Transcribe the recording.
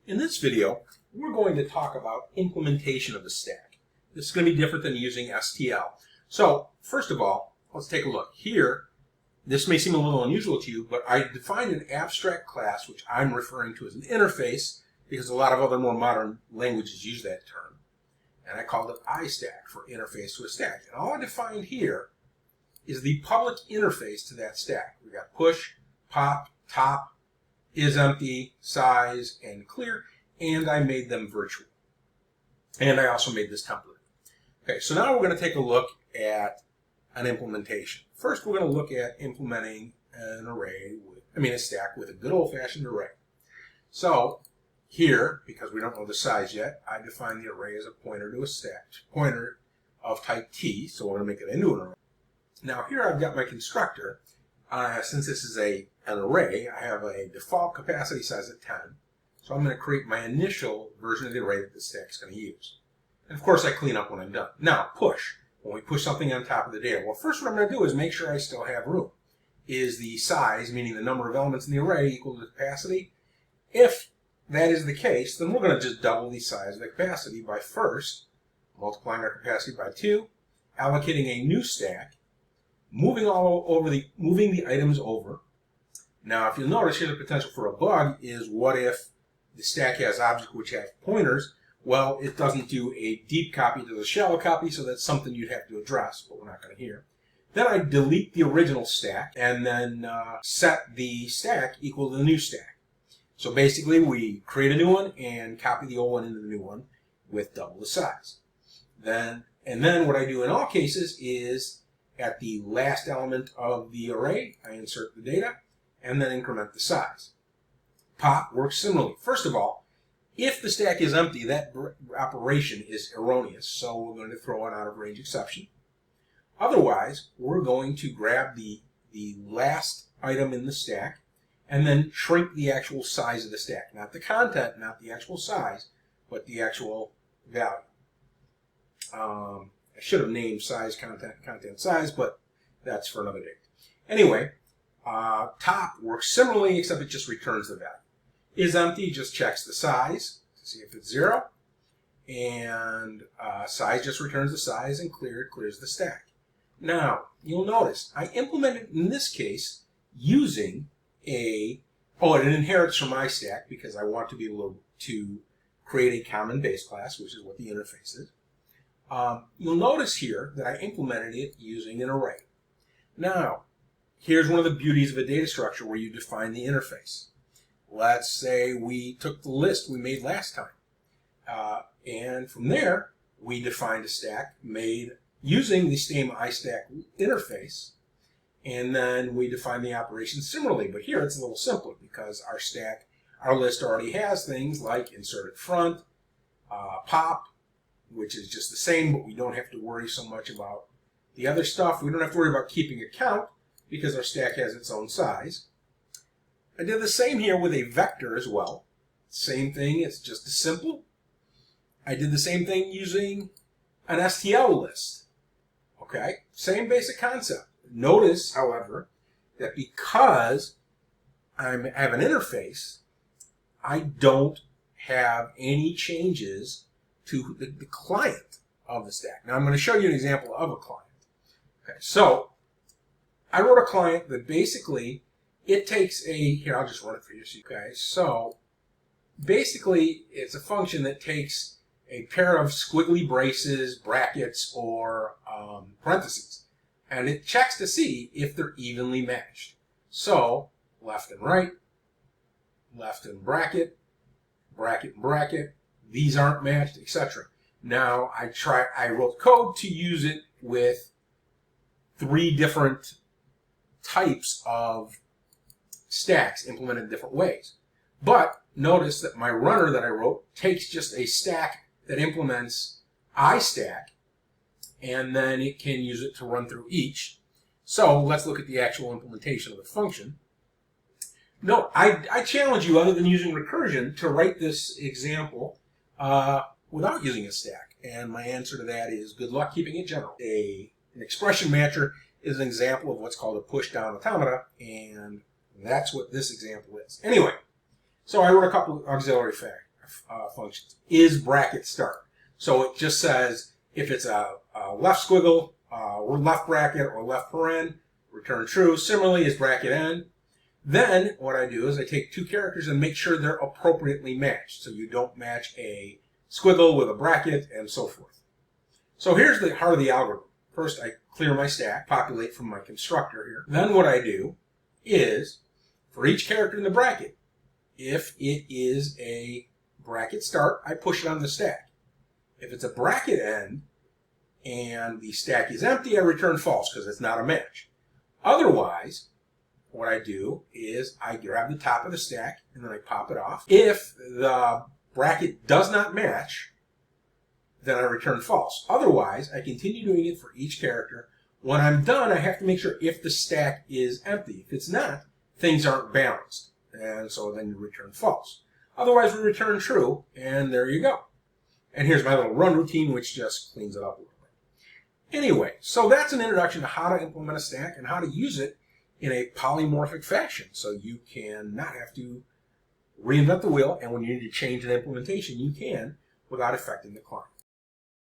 In this video, we're going to talk about implementation of the stack. This is going to be different than using STL. So, first of all, let's take a look. Here, this may seem a little unusual to you, but I defined an abstract class, which I'm referring to as an interface, because a lot of other more modern languages use that term. And I called it iStack for interface to a stack. And all I defined here is the public interface to that stack. We've got push, pop, top, is empty, size, and clear, and I made them virtual. And I also made this template. Okay, so now we're going to take a look at an implementation. First, we're going to look at implementing an array, a stack with a good old-fashioned array. So here, because we don't know the size yet, I define the array as a pointer to a stack, pointer of type T, so we're going to make it into an array. Now here I've got my constructor. Since this is an array, I have a default capacity size of 10. So I'm going to create my initial version of the array that the stack is going to use. And of course I clean up when I'm done. Now push. When we push something on top of the data, well, first what I'm going to do is make sure I still have room. Is the size, meaning the number of elements in the array, equal to the capacity? If that is the case, then we're going to just double the size of the capacity by first multiplying our capacity by 2, allocating a new stack, moving the items over. Now, if you'll notice here, the potential for a bug is what if the stack has objects which have pointers? Well, it doesn't do a deep copy, it does a shallow copy, so that's something you'd have to address, but we're not going to hear. Then I delete the original stack and then set the stack equal to the new stack. So basically, we create a new one and copy the old one into the new one with double the size. And then what I do in all cases is at the last element of the array, I insert the data and then increment the size. Pop works similarly. First of all, if the stack is empty, that operation is erroneous, so we're going to throw an out of range exception. Otherwise, we're going to grab the last item in the stack and then shrink the actual size of the stack. Not the content, not the actual size, but the actual value. I should have named size, content, size, but that's for another day. Anyway, top works similarly, except it just returns the value. Is empty just checks the size to see if it's 0, and size just returns the size, and clear clears the stack. Now, you'll notice I implemented in this case using it inherits from my stack because I want to be able to create a common base class, which is what the interface is. You'll notice here that I implemented it using an array. Now, here's one of the beauties of a data structure where you define the interface. Let's say we took the list we made last time, and from there we defined a stack made using the same iStack interface, and then we defined the operation similarly. But here it's a little simpler because our list already has things like insert at front, pop, which is just the same, but we don't have to worry so much about the other stuff. We don't have to worry about keeping a count because our stack has its own size. I did the same here with a vector as well. Same thing, it's just as simple. I did the same thing using an STL list. Okay, same basic concept. Notice, however, that because I have an interface, I don't have any changes to the client of the stack. Now I'm going to show you an example of a client. Okay, so I wrote a client that basically it takes here I'll just run it for you. Okay, so basically it's a function that takes a pair of squiggly braces, brackets, or parentheses, and it checks to see if they're evenly matched. So left and right, left and bracket, bracket and bracket. These aren't matched, etc. Now I wrote code to use it with 3 different types of stacks implemented in different ways. But notice that my runner that I wrote takes just a stack that implements iStack, and then it can use it to run through each. So let's look at the actual implementation of the function. No, I challenge you, other than using recursion, to write this example without using a stack. And my answer to that is good luck keeping it general. An expression matcher is an example of what's called a push-down automata, and that's what this example is. Anyway, so I wrote a couple of auxiliary functions. Is bracket start. So it just says if it's a left squiggle, or left bracket, or left paren, return true. Similarly, is bracket end. Then what I do is I take two characters and make sure they're appropriately matched. So you don't match a squiggle with a bracket and so forth. So here's the heart of the algorithm. First, I clear my stack, populate from my constructor here. Then what I do is, for each character in the bracket, if it is a bracket start, I push it on the stack. If it's a bracket end and the stack is empty, I return false because it's not a match. Otherwise, what I do is I grab the top of the stack and then I pop it off. If the bracket does not match, then I return false. Otherwise, I continue doing it for each character. When I'm done, I have to make sure if the stack is empty. If it's not, things aren't balanced. And so then you return false. Otherwise, we return true, and there you go. And here's my little run routine, which just cleans it up a little bit. Anyway, so that's an introduction to how to implement a stack and how to use it in a polymorphic fashion, so you can not have to reinvent the wheel, and when you need to change an implementation, you can without affecting the client.